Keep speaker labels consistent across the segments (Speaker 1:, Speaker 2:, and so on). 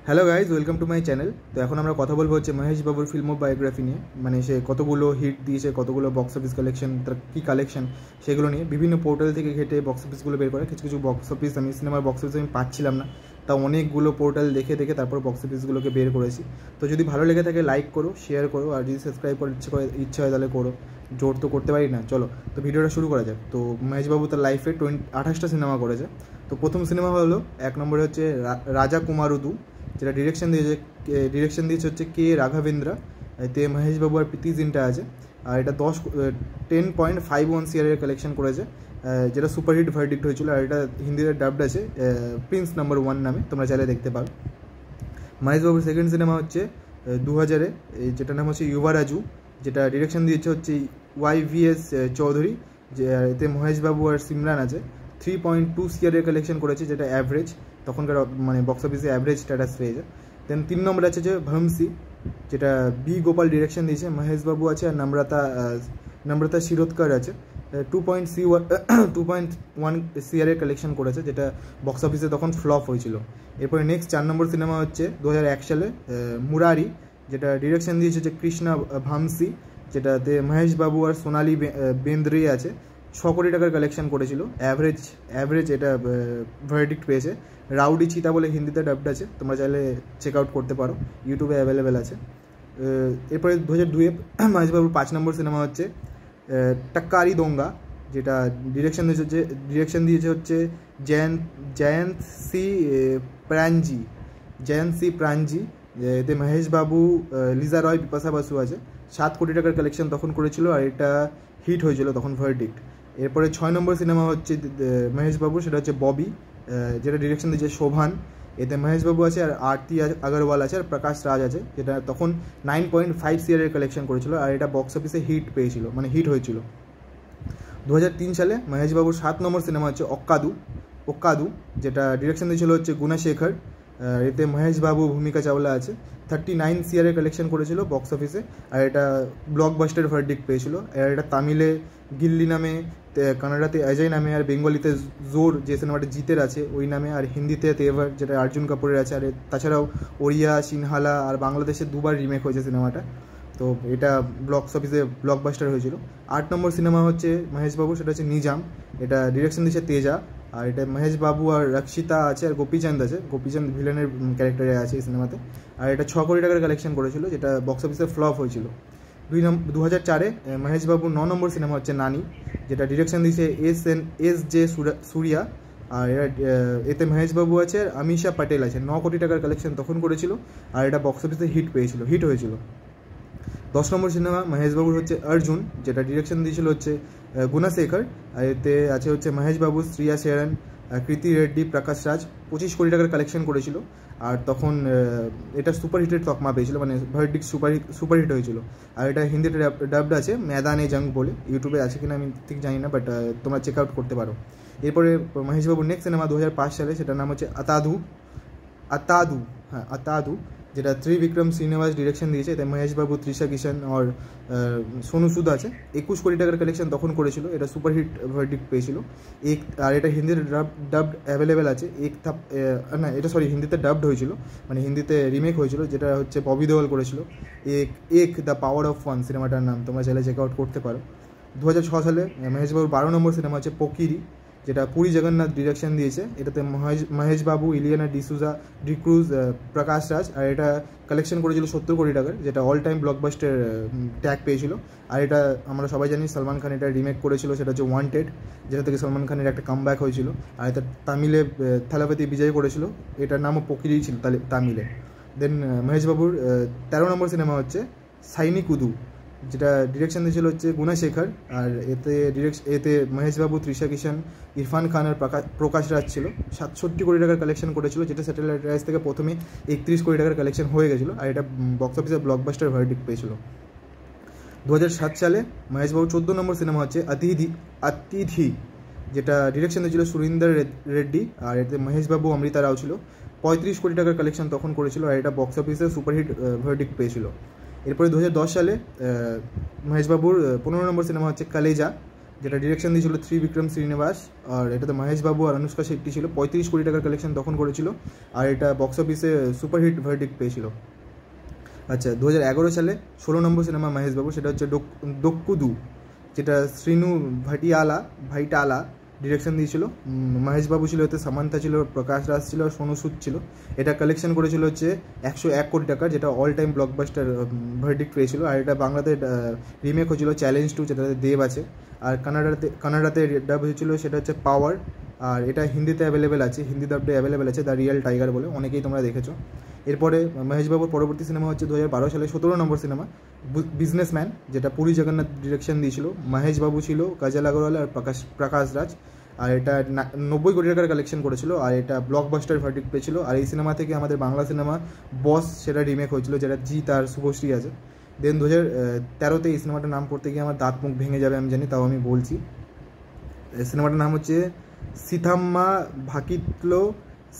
Speaker 1: Hello guys, welcome to my channel. তো এখন আমরা কথা বলবো হচ্ছে মহেশ বাবুর ফিল্ম বায়োগ্রাফি নিয়ে, মানে সে কতগুলো হিট দিয়েছে, কতগুলো বক্স অফিস কালেকশন, তার কী কালেকশন সেগুলো নিয়ে। বিভিন্ন পোর্টাল থেকে ঘেটে বক্স অফিসগুলো বের করে। কিছু কিছু বক্স অফিস সিনেমার বক্স অফিস আমি পাচ্ছিলাম না, তা অনেকগুলো পোর্টাল দেখে দেখে তারপর বক্স অফিসগুলোকে বের করেছি। তো যদি ভালো লেগে থাকে লাইক করো, শেয়ার করো, আর যদি সাবস্ক্রাইব করার ইচ্ছা হয় তাহলে করো। জোর তো করতে পারি না, চলো তো ভিডিওটা শুরু করা যাক। তো মহেশবাবু তার লাইফে 28টা সিনেমা করেছে। তো প্রথম সিনেমা হলো, এক নম্বরে হচ্ছে রাজা কুমারুদু, যেটা ডিরেকশন দিয়েছে হচ্ছে কে রাঘবেন্দ্রা। এতে মহেশবাবু আর প্রীতি জিন্টা আছে। আর এটা 10.51 CR কালেকশন করেছে, যেটা সুপারহিট ভার্ডিক্ট হয়েছিল। আর এটা হিন্দিতে ডাবড আছে প্রিন্স নাম্বার 1 নামে, তোমরা চাইলে দেখতে পারো। মহেশবাবুর সেকেন্ড সিনেমা হচ্ছে 2000-এ, যেটার নাম হচ্ছে যুবরাজু, যেটা ডিরেকশন দিয়েছে হচ্ছে YVS চৌধুরী। যে এতে মহেশবাবু আর সিমরান আছে। 3.2 CR কালেকশন করেছে, যেটা অ্যাভারেজ, তখনকার মানে বক্স অফিসে অ্যাভারেজ স্ট্যাটাস পেয়েছে। দেন 3 নম্বর আছে যে ভমসি, যেটা বি গোপাল ডিরেকশন দিয়েছে। মহেশবাবু আছে আর নম্রতা শিরোদকর আছে। 2.1 CR কালেকশন করেছে, যেটা বক্স অফিসে তখন ফ্লপ হয়েছিল। এরপরে নেক্সট 4 নম্বর সিনেমা হচ্ছে 2001 সালে মুরারি, যেটা ডিরেকশন দিয়েছে হচ্ছে কৃষ্ণা ভামসি, যেটাতে মহেশবাবু আর সোনালি বেন্দ্রে আছে। 6 কোটি টাকার কালেকশন করেছিল, অ্যাভারেজ এটা ভার্ডিক্ট পেয়েছে। রাউডি চিতা বলে হিন্দিতে ডাবড আছে, তোমরা চাইলে চেক আউট করতে পারো, ইউটিউবে অ্যাভেলেবেল আছে। এরপরে 2002-এ মহেশবাবুর 5 নম্বর সিনেমা হচ্ছে টাক্কারি দোঙ্গা, যেটা ডিরেকশন দিয়েছে হচ্ছে জয়ন্ত সি প্রাঞ্জি। এতে মহেশবাবু, লিজা রয়, বিপাশা বাসু আছে। 7 কোটি টাকার কালেকশন তখন করেছিল, আর এটা হিট হয়েছিল তখন ভার্ডিক্ট। এরপরে 6 নম্বর সিনেমা হচ্ছে মহেশবাবু, সেটা হচ্ছে ববি, যেটা ডিরেকশন দিয়েছে শোভান। এতে মহেশবাবু আছে আর আরতি আগরওয়াল আছে আর প্রকাশ রাজ আছে, যেটা তখন 9.5 CR কালেকশন করেছিল, আর এটা বক্স অফিসে হিট পেয়েছিল, মানে হিট হয়েছিল। 2003 সালে মহেশবাবুর 7 নম্বর সিনেমা হচ্ছে ওক্কাদু, যেটা ডিরেকশন দিয়েছিল হচ্ছে গুণশেখর। এতে মহেশবাবু, ভূমিকা চাওলা আছে। 39 CR কালেকশন করেছিল বক্স অফিসে, আর এটা ব্লকবাস্টার ভার্ডিক্ট পেয়েছিল। আর এটা তামিলে গিল্লি নামে, কানাডাতে অজয় নামে, আর বেঙ্গলিতে জোর, যে সিনেমাটা জিতের আছে ওই নামে, আর হিন্দিতে তেভার, যেটা অর্জুন কাপুরের আছে। আর তাছাড়াও ওড়িয়া, সিনহালা আর বাংলাদেশে 2বার রিমেক হয়েছে সিনেমাটা। তো এটা বক্স অফিসে ব্লকবাস্টার হয়েছিল। 8 নম্বর সিনেমা হচ্ছে মহেশবাবু, সেটা হচ্ছে নিজাম, এটা ডিরেকশন দিয়েছে তেজা। আর এটা মহেশবাবু আর রক্ষিতা আছে আর গোপীচাঁদ আছে। গোপীচাঁদ ভিলেনের ক্যারেক্টারে আছে এই সিনেমাতে। আর এটা 6 কোটি টাকার কালেকশন করেছিল, যেটা বক্স অফিসে ফ্লপ হয়েছিল। 2004-এ মহেশবাবুর 9 নম্বর সিনেমা হচ্ছে নানি, যেটা ডিরেকশন দিয়েছে SJ সুরিয়া। আর এতে মহেশবাবু আছে আর আমিষা পাটেল আছে। 9 কোটি টাকার কালেকশন তখন করেছিল, আর এটা বক্স অফিসে হিট হয়েছিল। 10 নম্বর সিনেমা মহেশবাবুর হচ্ছে অর্জুন, যেটা ডিরেকশন দিয়েছিল হচ্ছে গুণশেখর। আর এতে আছে হচ্ছে মহেশবাবু, শ্রিয়া সেরান, কৃতি রেড্ডি, প্রকাশ রাজ। 25 কোটি টাকার কালেকশন করেছিল, আর তখন এটা সুপারহিটের তকমা পেয়েছিল, মানে ভার্ডিক্ট সুপারহিট হয়েছিল। আর এটা হিন্দিতে ডাবড আছে ময়দানে জং বলে, ইউটিউবে আছে কিনা আমি ঠিক জানি না, বাট তোমরা চেক আউট করতে পারো। এরপরে মহেশবাবুর নেক্সট সিনেমা 2005 সালে, সেটার নাম হচ্ছে আতাদু, যেটা ত্রিবিক্রম শ্রীনিবাস ডিরেকশন দিয়েছে। এতে মহেশবাবু, তৃষা কিষান আর সোনু সুদ আছে। 21 কোটি টাকার কালেকশন তখন করেছিল, এটা সুপারহিট ভার্ডিক্ট পেয়েছিল। আর এটা হিন্দিতে ডাবড অ্যাভেলেবেল আছে। হিন্দিতে ডাবড হয়েছিল, মানে হিন্দিতে রিমেক হয়েছিল, যেটা হচ্ছে ববি দেওয়াল করেছিল। দ্য পাওয়ার অফ ওয়ান সিনেমাটার নাম, তোমরা চাইলে চেক আউট করতে পারো। 2006 সালে মহেশবাবুর 12 নম্বর সিনেমা হচ্ছে পোকিরি, যেটা পুরী জগন্নাথ ডিরেকশন দিয়েছে। এটাতে মহেশবাবু, ইলিয়ানা ডিক্রুজ, প্রকাশ রাজ। আর এটা কালেকশন করেছিল 70 কোটি টাকার, যেটা অল টাইম ব্লকবাস্টার ট্যাগ পেয়েছিল। আর এটা আমরা সবাই জানি সালমান খান এটা রিমেক করেছিল, সেটা হচ্ছে ওয়ান্টেড, যেটা থেকে সালমান খানের একটা কামব্যাক হয়েছিল। আর এটা তামিলে থালাপতি বিজয় করেছিল, এটার নামও পোকিরি ছিল তামিলে। দেন মহেশবাবুর 13 নম্বর সিনেমা হচ্ছে সাইনিকুদু, যেটা ডিরেকশন দিয়েছিল হচ্ছে গুণশেখর। আর এতে মহেশবাবু, তৃষা কিষান, ইরফান খান আর প্রকাশ রাজ ছিল। 67 কোটি টাকার কালেকশন করেছিল, যেটা স্যাটেলাইট রাইস থেকে প্রথমে 31 কোটি টাকার কালেকশন হয়ে গেছিলো। আর এটা বক্স অফিসে ব্লকবাস্টার ভার্ডিক্ট পেয়েছিল। 2007 সালে মহেশবাবু 14 নম্বর সিনেমা হচ্ছে অতিথি, যেটা ডিরেকশন দিয়েছিল সুরিন্দর রেড্ডি। আর এতে মহেশবাবু, অমৃতা রাও ছিল। 35 কোটি টাকার কালেকশন তখন করেছিল, আর এটা বক্স অফিসে সুপারহিট ভার্ডিক্ট পেয়েছিল। এরপরে 2010 সালে মহেশবাবুর 15 নম্বর সিনেমা হচ্ছে কালেজা, যেটা ডিরেকশন দিয়েছিল ত্রিবিক্রম শ্রীনিবাস, আর এটাতে মহেশ বাবু আর অনুষ্কা শেট্টি ছিল। 35 কোটি টাকার কালেকশন তখন করেছিল, আর এটা বক্স অফিসে সুপারহিট ভার্ডিক্ট পেয়েছিল। আচ্ছা, 2011 সালে 16 নম্বর সিনেমা মহেশ বাবু, সেটা হচ্ছে ডোক্কুদু, যেটা শ্রীনু ভাইটালা ডিরেকশন দিয়েছিল। মহেশ বাবু ছিল, এতে সামান্থা ছিল, প্রকাশ রাজ ছিল, সোনু সুদ ছিল। এটা কালেকশন করেছিল হচ্ছে 101 কোটি টাকা, যেটা অল টাইম ব্লকবাস্টার ভার্ডিক্ট পেয়েছিল। আর এটা বাংলাতে রিমেক হয়েছিল চ্যালেঞ্জ 2, যেটাতে দেব আছে। আর কানাডাতে ডাব হয়েছিল, সেটা হচ্ছে পাওয়ার। আর এটা হিন্দিতে অ্যাভেলেবেল আছে, হিন্দি ডাবটা অ্যাভেলেবেল আছে, দ্য রিয়েল টাইগার বলে, অনেকেই তোমরা দেখেছো। এরপরে মহেশবাবুর পরবর্তী সিনেমা হচ্ছে 2012 সালে 17 নম্বর সিনেমা বিজনেসম্যান, যেটা পুরী জগন্নাথ ডিরেকশন দিয়েছিল। মহেশবাবু ছিল, কাজল আগরওয়াল আর প্রকাশ রাজ। আর এটা 90 কোটি টাকার কালেকশন করেছিল, আর এটা ব্লকবাস্টার ভার্ডিক্ট পেয়েছিল। আর এই সিনেমা থেকে আমাদের বাংলা সিনেমা বস, সেটা রিমেক হয়েছিল, যেটা জিৎ আর শুভশ্রী আছে। দেন 2013-তে এই সিনেমাটার নাম পড়তে গিয়ে আমার দাঁত মুখ ভেঙে যাবে আমি জানি, তাও আমি বলছি। সিনেমাটার নাম হচ্ছে সিথাম্মা ভাকিতলো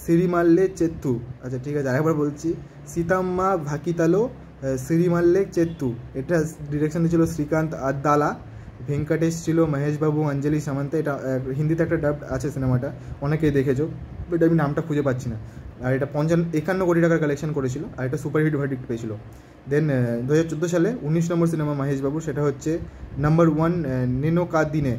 Speaker 1: সিরিমাল্লে চেত্তু। আচ্ছা ঠিক আছে, আরেকবার বলছি, সিথাম্মা ভাকিতালো সিরিমাল্লে চেত্তু। এটা ডিরেকশন দিয়েছিল শ্রীকান্ত আদালা, ভেঙ্কটেশ ছিল, মহেশ বাবু, অঞ্জলি সামন্ত। এটা হিন্দিতে একটা ডাব আছে সিনেমাটা, অনেকেই দেখেছো, বাট আমি নামটা খুঁজে পাচ্ছি না। আর এটা 51 কোটি টাকার কালেকশন করেছিল, আর এটা সুপারহিট ভার্ডিক্ট পেয়েছিল। দেন 2014 সালে 19 নম্বর সিনেমা মহেশ বাবু, সেটা হচ্ছে নাম্বার 1 নেনো কা দিনে,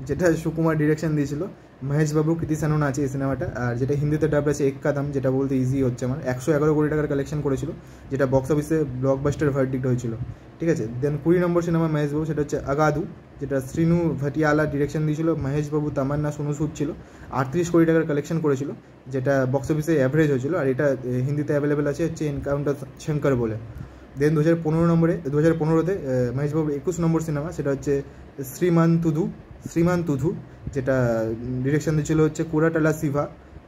Speaker 1: যেটা সুকুমার ডিরেকশন দিয়েছিল। মহেশ বাবু, কৃতি সেনন আছে এই সিনেমাটা। আর যেটা হিন্দিতে ডাব আছে এক কাদম, যেটা বলতে ইজি হচ্ছে আমার, 111 কোটি টাকার কালেকশন করেছিল, যেটা বক্স অফিসে ব্লকবাস্টার ভার্ডিক্ট হয়েছিল। ঠিক আছে, দেন 20 নম্বর সিনেমা মহেশ বাবু, সেটা হচ্ছে আগাদু, যেটা শ্রীনু ভাটিয়ালা ডিরেকশন দিয়েছিল। মহেশ বাবু, তামান্না, সোনু সুদ ছিল। 38 কোটি টাকার কালেকশন করেছিল, যেটা বক্স অফিসে অ্যাভারেজ হয়েছিল। আর এটা হিন্দিতে অ্যাভেলেবেল আছে হচ্ছে এনকাউন্টার শঙ্কর বলে। দেন 2015-তে মহেশ বাবুর 21 নম্বর সিনেমা, সেটা হচ্ছে শ্রীমান তুধু, যেটা ডিরেকশন দিয়েছিল হচ্ছে কোরাটালা সিভা।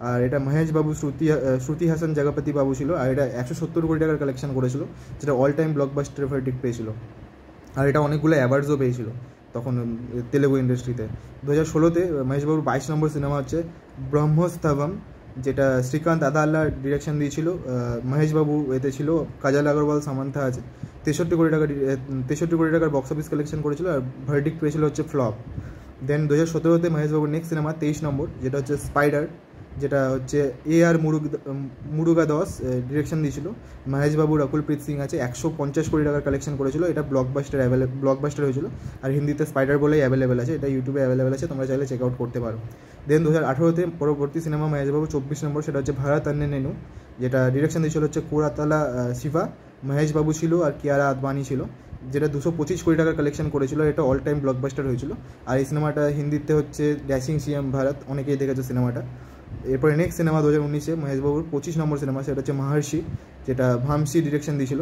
Speaker 1: আর এটা মহেশ বাবু, শ্রুতি হাসান জগপতি বাবু ছিল। আর এটা 170 কোটি টাকার কালেকশন করেছিল, যেটা অল টাইম ব্লকবাস্টার ভার্ডিক্ট পেয়েছিল। আর এটা অনেকগুলো অ্যাওয়ার্ডসও পেয়েছিল তখন তেলেগু ইন্ডাস্ট্রিতে। 2016-তে মহেশবাবুর 22 নম্বর সিনেমা হচ্ছে ব্রহ্মস্তভম, যেটা শ্রীকান্ত আদাল্লা ডিরেকশন দিয়েছিল। মহেশবাবু এতে ছিল, কাজল আগরওয়াল, সামান্থা আছে। 63 কোটি টাকার বক্স অফিস কালেকশন করেছিল, আর ভার্ডিক্ট পেয়েছিল হচ্ছে ফ্লপ। দেন 2017-তে মহেশবাবুর নেক্সট সিনেমা 23 নম্বর, যেটা হচ্ছে স্পাইডার, যেটা হচ্ছে AR মুরুগাদাস ডিরেকশন দিয়েছিল। মহেশবাবু, রাকুলপ্রীত সিং আছে। 150 কোটি টাকার কালেকশন করেছিল, এটা ব্লকবাস্টার হয়েছিল। আর হিন্দিতে স্পাইডার বলেই অ্যাভেলেবেল আছে, এটা ইউটিউবে অ্যাভেলেবেল আছে, তোমরা চাইলে চেক আউট করতে পারো। দেন 2018-তে পরবর্তী সিনেমা মহেশবাবু 24 নম্বর, সেটা হচ্ছে ভারত অন্যে নেনু, যেটা ডিরেকশন দিয়েছিল হচ্ছে কোরাতালা শিবা। মহেশবাবু ছিল, আর কিয়ারা আদবানি ছিল, যেটা 225 কোটি টাকার কালেকশন করেছিল। এটা অল টাইম ব্লকবাস্টার হয়েছিল। আর এই সিনেমাটা হিন্দিতে হচ্ছে ড্যাশিং সিএম ভারত, অনেকেই দেখেছো সিনেমাটা। এরপরে নেক্সট সিনেমা 2019-এ মহেশবাবুর 25 নম্বর সিনেমা, সেটা হচ্ছে মহর্ষি, যেটা ভামসি ডিরেকশন দিয়েছিল।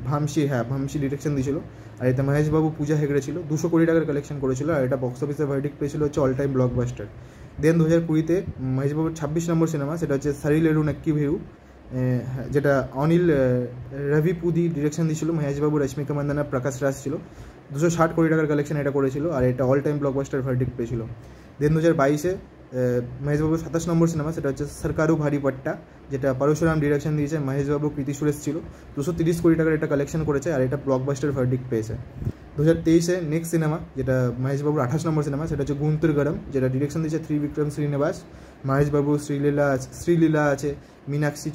Speaker 1: ভামসি ডিরেকশন দিয়েছিল। আর এতে মহেশবাবু, পূজা হেগড়ে ছিল। 200 কোটি টাকার কালেকশন করেছিল, আর এটা বক্স অফিসে ভার্ডিক্ট পেয়েছিল হচ্ছে অল টাইম ব্লকবাস্টার। দেন 2020-তে মহেশবাবুর 26 নম্বর সিনেমা, সেটা হচ্ছে সারিলেরু নাক্কি ভিউ, যেটা অনিল রবিপুদি ডিরেকশন দিয়েছিল। মহেশবাবু, রশ্মিকা মান্দানা, প্রকাশ রাজ ছিল। 260 কোটি টাকার কালেকশন এটা করেছিল, আর এটা অল টাইম ব্লকবাস্টার ভার্ডিক্ট পেয়েছিল। দেন 2022-এ মহেশবাবুর 27 নম্বর সিনেমা, সেটা হচ্ছে সরকারু ভারী পট্টা, যেটা পরশুরাম ডিরেকশন দিয়েছে। মহেশবাবু, কৃতি সুরেশ ছিল। 230 কোটি টাকার এটা কালেকশন করেছে, আর এটা ব্লকবাস্টার ভার্ডিক্ট পেয়েছে। 2023-এ নেক্সট সিনেমা, যেটা মহেশবাবুর 28 নম্বর সিনেমা, সেটা হচ্ছে গুন্তুর গরম, যেটা ডিরেকশন দিয়েছে ত্রিবিক্রম শ্রীনিবাস। মহেশবাবু, শ্রীলীলা আছে, মীনাক্ষী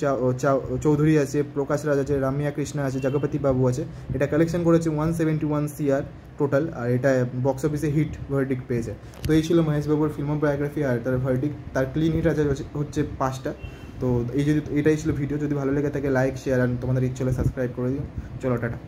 Speaker 1: চৌধুরী আছে, প্রকাশ রাজ আছে, রামিয়া কৃষ্ণা আছে, জগপতি বাবু আছে। এটা কালেকশন করেছে 171 CR টোটাল, আর এটা বক্স অফিসে হিট ভার্ডিক্ট পেয়েছে। তো এই ছিল মহেশবাবুর ফিল্মোবায়োগ্রাফি, আর তার ভার্ডিক্ট, তার ক্লিন হিট আছে হচ্ছে 5টা। তো এটাই ছিল ভিডিও। যদি ভালো লেগে থাকে লাইক, শেয়ার, আর তোমাদের ইচ্ছে হলে সাবস্ক্রাইব করে দিও। চলো, টাটা।